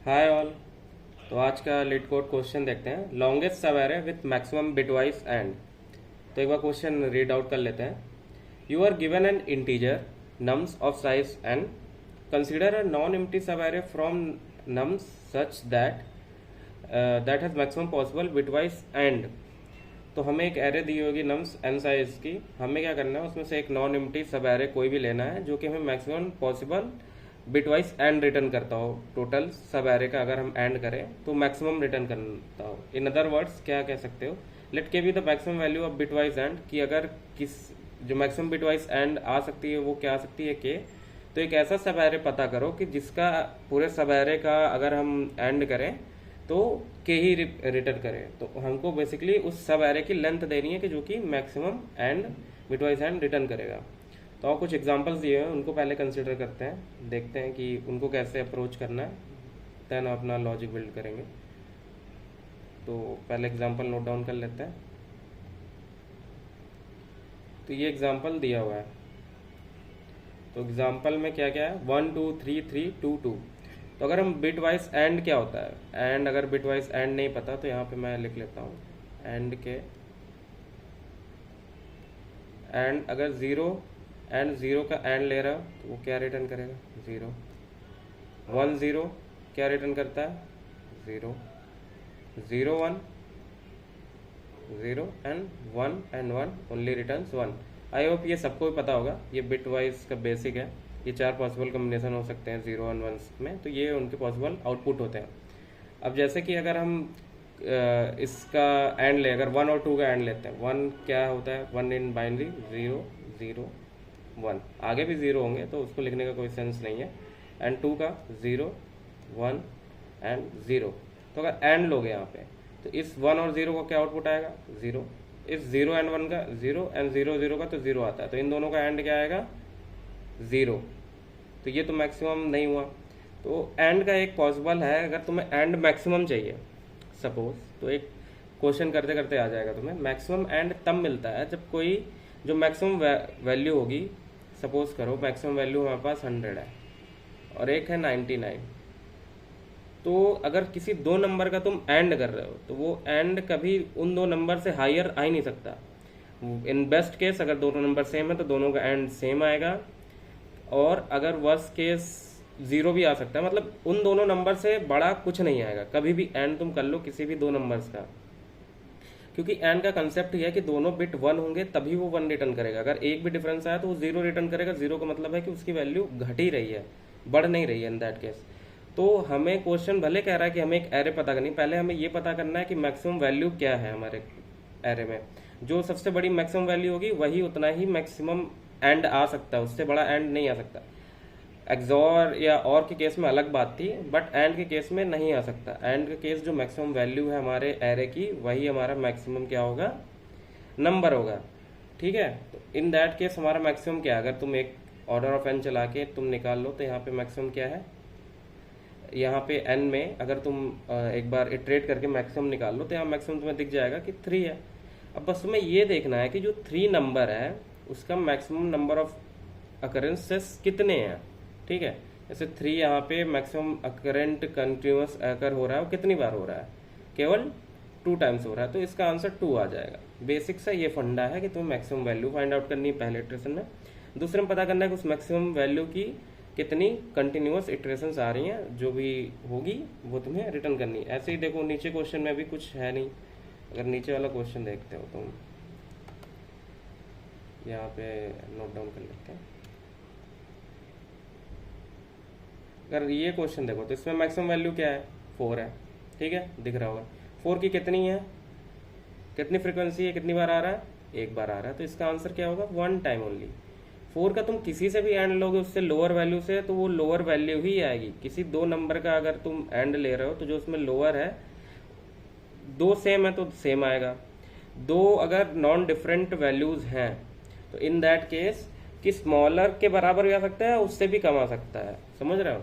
Hi all. तो आज का लीड कोड क्वेश्चन देखते हैं। Longest subarray with maximum bitwise and. तो एक बार क्वेश्चन रीड आउट कर लेते हैं। You are given n integer nums of size n, consider a non empty subarray from nums such that has maximum possible bitwise and. तो हमें एक array दी होगी नम्स एन साइज की, हमें क्या करना है, उसमें से एक नॉन एम्प्टी सब एरे कोई भी लेना है जो कि हमें maximum possible bitwise and return करता हो। टोटल सब एरे का अगर हम एंड करें तो मैक्सिमम रिटर्न करता हो। इन अदर वर्ड्स क्या कह सकते हो, लेट के be the maximum value of bitwise and, कि अगर किस जो मैक्सिमम बिटवाइज एंड आ सकती है वो क्या आ सकती है, के। तो एक ऐसा सब एरे पता करो कि जिसका पूरे सब एरे का अगर हम एंड करें तो के ही रिटर्न करें। तो हमको बेसिकली उस सब एरे की लेंथ देनी है कि जो कि maximum and bitwise and return करेगा। तो और कुछ एग्जांपल्स दिए हैं, उनको पहले कंसिडर करते हैं, देखते हैं कि उनको कैसे अप्रोच करना है, देन अपना लॉजिक बिल्ड करेंगे। तो पहले एग्जांपल नोट डाउन कर लेते हैं। तो ये एग्जांपल दिया हुआ है। तो एग्जांपल में क्या क्या है, 1 2 3 3 2 2। तो अगर हम बिट वाइज एंड क्या होता है, एंड अगर बिट वाइज एंड नहीं पता तो यहाँ पे मैं लिख लेता हूँ एंड के एंड। अगर जीरो एंड जीरो का एंड ले रहा तो वो क्या रिटर्न करेगा, जीरो। 1 0 क्या रिटर्न करता है, zero. 0 1 0 and 1 only returns 1। I hope ये सबको भी पता होगा, ये बिट वाइज का बेसिक है। ये 4 पॉसिबल कम्बिनेशन हो सकते हैं 0 1 1 में, तो ये उनके पॉसिबल आउटपुट होते हैं। अब जैसे कि अगर हम इसका एंड ले, अगर 1 और 2 का एंड लेते हैं, 1 क्या होता है, 1 इन बाइनरी 0 0 1, आगे भी 0 होंगे तो उसको लिखने का कोई सेंस नहीं है। एंड 2 का 0 1 एंड 0। तो अगर एंड लोगे यहाँ पे तो इस 1 और 0 का क्या आउटपुट आएगा, 0। इस 0 एंड 1 का 0 एंड 0 0 का तो 0 आता है, तो इन दोनों का एंड क्या आएगा, 0। तो ये तो मैक्सिमम नहीं हुआ। तो एंड का एक पॉसिबल है, अगर तुम्हें एंड मैक्सिमम चाहिए सपोज, तो एक क्वेश्चन करते करते आ जाएगा तुम्हें। मैक्सिमम एंड तब मिलता है जब कोई जो मैक्सिमम वैल्यू होगी, सपोज करो मैक्सिमम वैल्यू हमारे पास 100 है और एक है 99। तो अगर किसी दो नंबर का तुम एंड कर रहे हो तो वो एंड कभी उन दो नंबर से हायर आ ही नहीं सकता। इन बेस्ट केस अगर दोनों नंबर सेम है तो दोनों का एंड सेम आएगा, और अगर वर्स्ट केस 0 भी आ सकता है, मतलब उन दोनों नंबर से बड़ा कुछ नहीं आएगा। कभी भी एंड तुम कर लो किसी भी दो नंबर्स का, क्योंकि एंड का कंसेप्ट ये है कि दोनों बिट 1 होंगे तभी वो 1 रिटर्न करेगा। अगर एक भी डिफरेंस आया तो वो 0 रिटर्न करेगा। 0 का मतलब है कि उसकी वैल्यू घट ही रही है, बढ़ नहीं रही है इन दैट केस। तो हमें क्वेश्चन भले कह रहा है कि हमें एक एरे पता करनी, पहले हमें ये पता करना है कि मैक्सिमम वैल्यू क्या है हमारे एरे में। जो सबसे बड़ी मैक्सिमम वैल्यू होगी वही उतना ही मैक्सिमम एंड आ सकता है, उससे बड़ा एंड नहीं आ सकता। एक्सॉर या और के केस में अलग बात थी, बट एंड के केस में नहीं आ सकता। एंड के केस जो मैक्सिमम वैल्यू है हमारे एरे की, वही हमारा मैक्सिमम क्या होगा, नंबर होगा। ठीक है, तो इन दैट केस हमारा मैक्सिमम क्या है, अगर तुम एक ऑर्डर ऑफ एन चला के तुम निकाल लो तो यहाँ पे मैक्सिमम क्या है, यहाँ पे एन में अगर तुम एक बार इटरेट करके मैक्सिमम निकाल लो तो यहाँ मैक्सिमम तुम्हें दिख जाएगा कि 3 है। अब बस तुम्हें ये देखना है कि जो 3 नंबर है उसका मैक्सिमम नंबर ऑफ अकरेंसेस कितने हैं। ठीक है, जैसे 3 यहाँ पे मैक्सिमम अकरेंट कंटिन्यूस अकर हो रहा है, वो कितनी बार हो रहा है, केवल 2 टाइम्स हो रहा है, तो इसका आंसर 2 आ जाएगा। बेसिक सा ये फंडा है कि तुम्हें मैक्सिमम वैल्यू फाइंड आउट करनी है पहले इटरेशन में। दूसरे में पता करना है कि उस मैक्सिमम वैल्यू की कितनी कंटिन्यूस इटरेशंस आ रही हैं, जो भी होगी वो तुम्हें रिटर्न करनी है। ऐसे ही देखो नीचे क्वेश्चन में भी कुछ है नहीं। अगर नीचे वाला क्वेश्चन देखते हो तुम, यहाँ पे नोट डाउन कर लेते हैं। अगर ये क्वेश्चन देखो तो इसमें मैक्सिमम वैल्यू क्या है, 4 है। ठीक है, दिख रहा होगा। 4 की कितनी है, कितनी फ्रीक्वेंसी है, कितनी बार आ रहा है, एक बार आ रहा है, तो इसका आंसर क्या होगा, 1 टाइम ओनली। 4 का तुम किसी से भी एंड लोगे उससे लोअर वैल्यू से, तो वो लोअर वैल्यू ही आएगी। किसी दो नंबर का अगर तुम एंड ले रहे हो तो जो उसमें लोअर है, 2 सेम है तो सेम आएगा। 2 अगर नॉन डिफरेंट वैल्यूज हैं तो इन दैट केस कि स्मॉलर के बराबर भी आ सकता है, उससे भी कम आ सकता है। समझ रहे हो,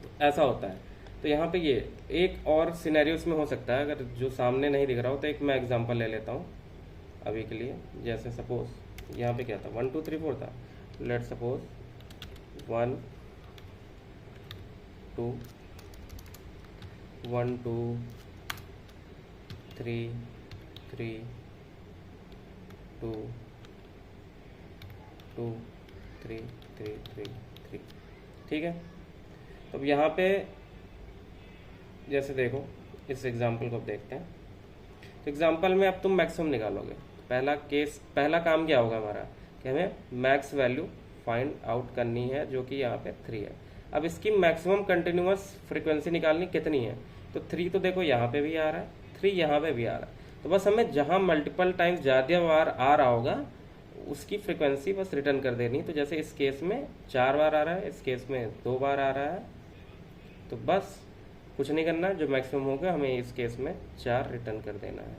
तो ऐसा होता है। तो यहाँ पे ये एक और सिनेरियोस में हो सकता है, अगर जो सामने नहीं दिख रहा हो तो एक मैं एग्जांपल ले लेता हूँ अभी के लिए। जैसे सपोज यहाँ पे क्या था, 1 2 3 4 था। Let suppose 1 2 1 2 3 3 2 2 3 3 3 3। ठीक है, तो अब यहाँ पे जैसे देखो इस एग्जाम्पल को अब देखते हैं। तो एग्जाम्पल में अब तुम मैक्सिमम निकालोगे। पहला काम क्या होगा हमारा कि हमें मैक्स वैल्यू फाइंड आउट करनी है, जो कि यहाँ पे 3 है। अब इसकी मैक्सिमम कंटिन्यूअस फ्रीक्वेंसी निकालनी कितनी है, तो 3 तो देखो यहाँ पे भी आ रहा है, 3 यहाँ पे भी आ रहा है। तो बस हमें जहाँ मल्टीपल टाइम्स ज़्यादा बार आ रहा होगा उसकी फ्रीक्वेंसी बस रिटर्न कर देनी। तो जैसे इस केस में 4 बार आ रहा है, इस केस में 2 बार आ रहा है, तो बस कुछ नहीं करना, जो मैक्सिमम होगा हमें इस केस में 4 रिटर्न कर देना है,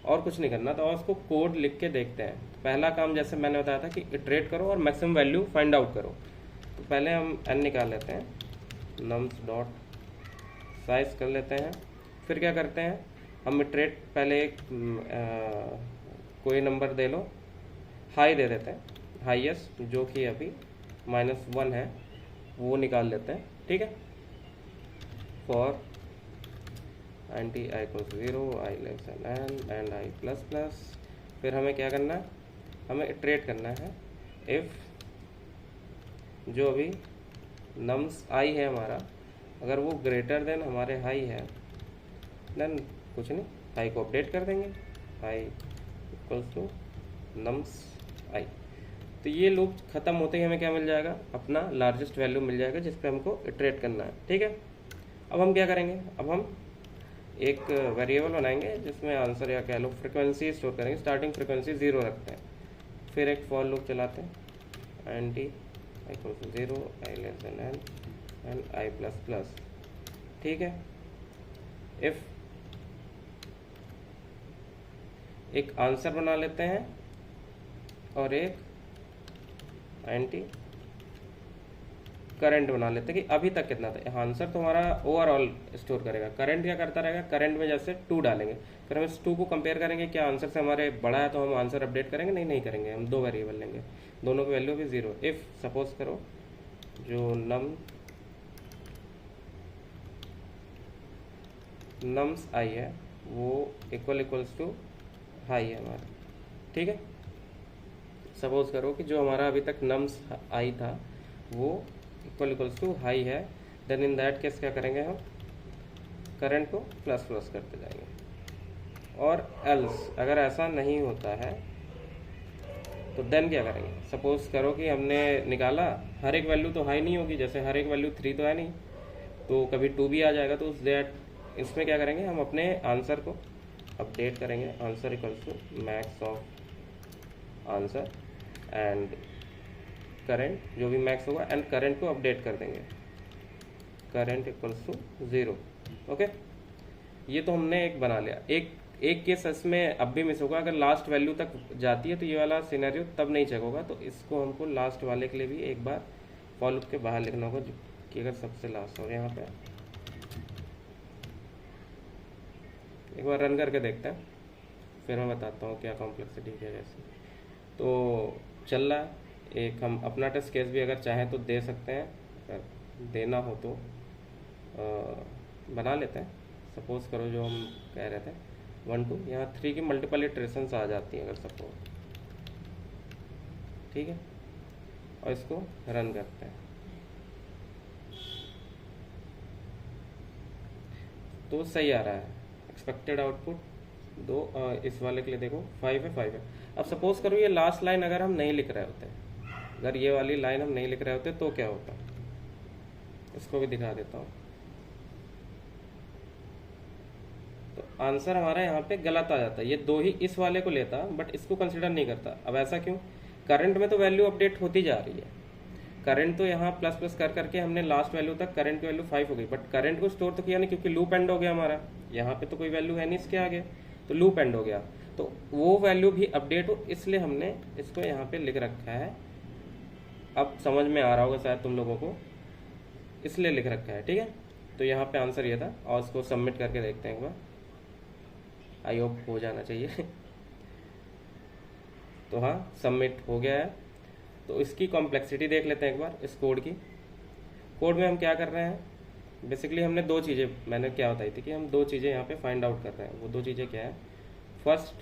और कुछ नहीं करना। तो और उसको कोड लिख के देखते हैं। पहला काम जैसे मैंने बताया था कि इटरेट करो और मैक्सिमम वैल्यू फाइंड आउट करो। तो पहले हम n निकाल लेते हैं, nums डॉट साइज कर लेते हैं। फिर क्या करते हैं, हम इटरेट पहले एक कोई नंबर दे लो, हाई दे देते हैं, हाईएस्ट जो कि अभी -1 है वो निकाल लेते हैं। ठीक है, for anti I equals 0 i less than n and i plus plus. फिर हमें क्या करना है, हमें इटरेट करना है इफ़ जो अभी नम्स आई है हमारा, अगर वो ग्रेटर देन हमारे हाई है, देन कुछ नहीं, हाई को अपडेट कर देंगे, हाई इक्वल्स टू नम्स आई। तो ये लूप ख़त्म होते ही हमें क्या मिल जाएगा, अपना लार्जेस्ट वैल्यू मिल जाएगा जिस पे हमको इटरेट करना है। ठीक है, अब हम क्या करेंगे, अब हम एक वेरिएबल बनाएंगे जिसमें आंसर या कह लो फ्रिक्वेंसी स्टोर करेंगे। स्टार्टिंग फ्रिक्वेंसी 0 रखते हैं, फिर एक फॉर लूप चलाते हैं, int i equal to 0 i less than n and i plus plus. ठीक है, इफ एक आंसर बना लेते हैं और एक एंटी करंट बना लेते हैं कि अभी तक कितना था। आंसर तो हमारा ओवरऑल स्टोर करेगा, करंट क्या करता रहेगा, करंट में जैसे 2 डालेंगे, फिर हम इस 2 को कंपेयर करेंगे, क्या आंसर से हमारे बड़ा है तो हम आंसर अपडेट करेंगे, नहीं करेंगे, हम 2 वेरिएबल लेंगे, दोनों की वैल्यू भी 0। इफ सपोज करो जो नम्स आई है वो इक्वल्स टू हाई है हमारा। ठीक है, सपोज करो कि जो हमारा अभी तक नम्स आई था वो इक्वल्स टू हाई है, देन इन दैट केस क्या करेंगे, हम करंट को प्लस प्लस करते जाएंगे। और एल्स अगर ऐसा नहीं होता है तो देन क्या करेंगे, सपोज करो कि हमने निकाला, हर एक वैल्यू तो हाई नहीं होगी, जैसे हर एक वैल्यू 3 तो है नहीं, तो कभी 2 भी आ जाएगा, तो इसमें क्या करेंगे, हम अपने आंसर को अपडेट करेंगे, answer equals to max of answer and current जो भी मैक्स होगा, एंड करंट को अपडेट कर देंगे, करंट इक्वल्स टू 0। ओके, ये तो हमने एक बना लिया। एक केस इसमें अब भी मिस होगा, अगर लास्ट वैल्यू तक जाती है तो ये वाला सिनेरियो तब नहीं चेक होगा, तो इसको हमको लास्ट वाले के लिए भी एक बार फॉर लूप के बाहर लिखना होगा कि अगर सबसे लास्ट हो। यहाँ पे एक बार रन करके देखते हैं, फिर मैं बताता हूँ क्या कॉम्प्लेक्सिटी है। जैसे तो चल रहा है, एक हम अपना टेस्ट केस भी अगर चाहें तो दे सकते हैं, अगर देना हो तो बना लेते हैं। सपोज करो जो हम कह रहे थे 1 2, यहाँ 3 की मल्टीपल इटरेशंस आ जाती हैं अगर सपोज। ठीक है, और इसको रन करते हैं तो सही आ रहा है। एक्सपेक्टेड आउटपुट 2, इस वाले के लिए देखो 5 है। अब सपोज करो ये लास्ट लाइन अगर हम नहीं लिख रहे होते, अगर ये वाली लाइन हम नहीं लिख रहे होते तो क्या होता, इसको भी दिखा देता हूँ। तो आंसर हमारा यहाँ पे गलत आ जाता है, ये 2 ही इस वाले को लेता बट इसको कंसिडर नहीं करता। अब ऐसा क्यों, करंट में तो वैल्यू अपडेट होती जा रही है, करंट तो यहाँ प्लस प्लस कर करके हमने लास्ट वैल्यू तक करंट की वैल्यू 5 हो गई, बट करंट को स्टोर तो किया नहीं क्योंकि लूप एंड हो गया हमारा, यहाँ पे तो कोई वैल्यू है नहीं इसके आगे, तो लूप एंड हो गया, तो वो वैल्यू भी अपडेट हो, इसलिए हमने इसको यहाँ पे लिख रखा है। अब समझ में आ रहा होगा शायद तुम लोगों को, इसलिए लिख रखा है। ठीक है, तो यहाँ पे आंसर ये था, और इसको सबमिट करके देखते हैं एक बार, आई होप हो जाना चाहिए। तो हाँ, सबमिट हो गया है। तो इसकी कॉम्प्लेक्सिटी देख लेते हैं एक बार इस कोड की। कोड में हम क्या कर रहे हैं, बेसिकली हमने दो चीज़ें मैंने क्या बताई थी कि हम दो चीज़ें यहाँ पे फाइंड आउट कर रहे हैं। वो दो चीज़ें क्या है? फर्स्ट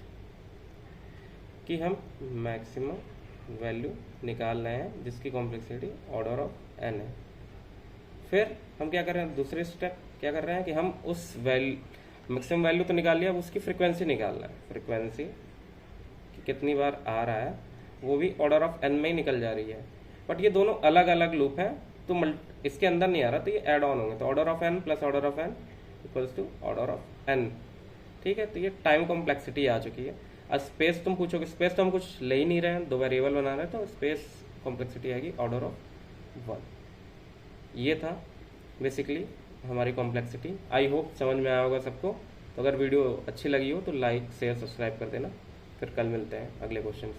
कि हम मैक्सिमम वैल्यू निकाल रहे हैं जिसकी कॉम्प्लेक्सिटी ऑर्डर ऑफ एन है। फिर हम क्या कर रहे हैं, दूसरे स्टेप क्या कर रहे हैं कि हम उस मैक्सिमम वैल्यू तो निकाल लिया, अब उसकी फ्रिक्वेंसी निकालना है। फ्रिक्वेंसी कि कितनी बार आ रहा है वो भी ऑर्डर ऑफ एन में ही निकल जा रही है, बट ये दोनों अलग अलग लूप हैं तो इसके अंदर नहीं आ रहा, तो ये ऐड ऑन होंगे। तो order of N plus order of N equals to order of N. ठीक है, तो ये टाइम कॉम्प्लेक्सिटी आ चुकी है। अब स्पेस तुम पूछोगे, स्पेस तो हम कुछ ले ही नहीं रहे हैं, दो वेरिएबल बना रहे हैं, तो स्पेस कॉम्प्लेक्सिटी आएगी ऑर्डर ऑफ 1। ये था बेसिकली हमारी कॉम्प्लेक्सिटी। आई होप समझ में आया होगा सबको। तो अगर वीडियो अच्छी लगी हो तो लाइक शेयर सब्सक्राइब कर देना। फिर कल मिलते हैं अगले क्वेश्चन।